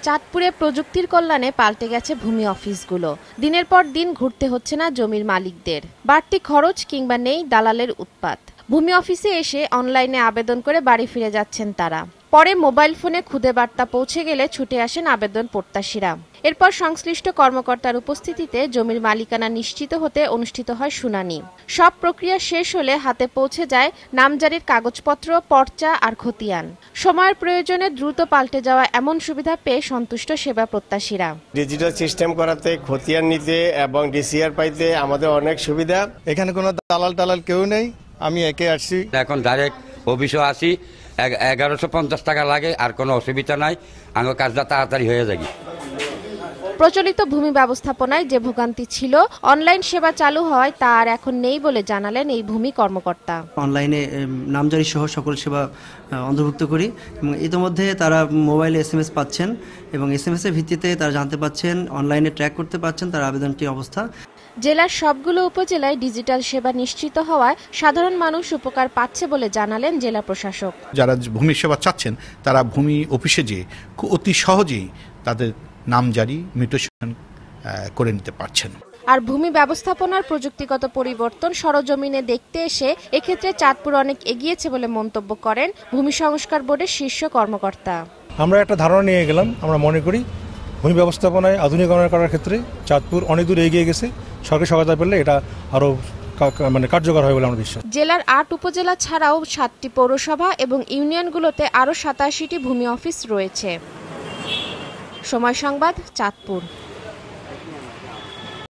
চাঁদপুরে প্রযুক্তির কল্যাণে পাল্টে গেছে ভূমি অফিসগুলো। দিনের পর দিন ঘুরতে হচ্ছে না জমির মালিকদের, বাড়তি খরচ কিংবা নেই দালালের উৎপাত। ভূমি অফিসে এসে অনলাইনে আবেদন করে বাড়ি ফিরে যাচ্ছেন তারা। পরে মোবাইল ফোনে খুদে বার্তা পৌঁছে গেলে ছুটে আসেন আবেদন প্রত্যাশীরা। এরপর সংশ্লিষ্ট কর্মকর্তার উপস্থিতিতে জমির মালিকানা নিশ্চিত হতে অনুষ্ঠিত হয় শুনানি। সব প্রক্রিয়া শেষ হলে হাতে পৌঁছে যায় নামজারির কাগজপত্র, পর্চা আর খতিয়ান। সময়ের প্রয়োজনে দ্রুত পাল্টে যাওয়া এমন সুবিধা পেয়ে সন্তুষ্ট সেবা প্রত্যাশীরা। ডিজিটাল সিস্টেম করাতে, খতিয়ান নিতে এবং ডিসিআর পাইতে আমাদের অনেক সুবিধা। এখানে কোনো দালাল কেউ নেই, আমি একে আসছি। এখন ডাইরেক্ট অফিসে আসি, 1150 টাকা লাগে, আর কোনো অসুবিধা নাই, আমার কাজটা তাড়াতাড়ি হয়ে যায়। প্রচলিত ভূমি ব্যবস্থাপনায় যে ভোগান্তি ছিল, অনলাইন সেবা চালু হয় তা আর এখন নেই বলে জানালেন এই ভূমি কর্মকর্তা। অনলাইনে নামজারি সহ সকল সেবা অন্তর্ভুক্ত করি এবং ইতিমধ্যে তারা মোবাইলে SMS পাচ্ছেন এবং SMS এর ভিত্তিতে তারা জানতে পাচ্ছেন, অনলাইনে ট্র্যাক করতে পারছেন তার আবেদনটি অবস্থা। জেলার সবগুলো উপজেলায় ডিজিটাল সেবা নিশ্চিত হওয়ায় সাধারণ মানুষ উপকার পাচ্ছে বলে জানালেন জেলা প্রশাসক। যারা ভূমি সেবা চাচ্ছেন তারা ভূমি অফিসে যেয়ে অতি সহজেই তাদের নামজারি মিউটেশন করে নিতে পারছেন। আর ভূমি ব্যবস্থাপনার প্রযুক্তিগত পরিবর্তন সরজমিনে দেখতে এসে এক্ষেত্রে চাঁদপুর অনেক এগিয়েছে বলে মন্তব্য করেন ভূমি সংস্কার বোর্ডের শীর্ষ কর্মকর্তা। আমরা একটা ধারণা নিয়ে গেলাম, আমরা মনে করি ভূমি ব্যবস্থাপনায় আধুনিকরণ করার ক্ষেত্রে চাঁদপুর অনেক দূর এগিয়ে গেছে। সরকারি সহায়তা পেলে এটা আরও কার্যকর হয় বলে আমরা বিশ্বাস। জেলার 8 উপজেলা ছাড়াও 7টি পৌরসভা এবং ইউনিয়নগুলোতে আরও 87টি ভূমি অফিস রয়েছে। সময় সংবাদ, চাঁদপুর।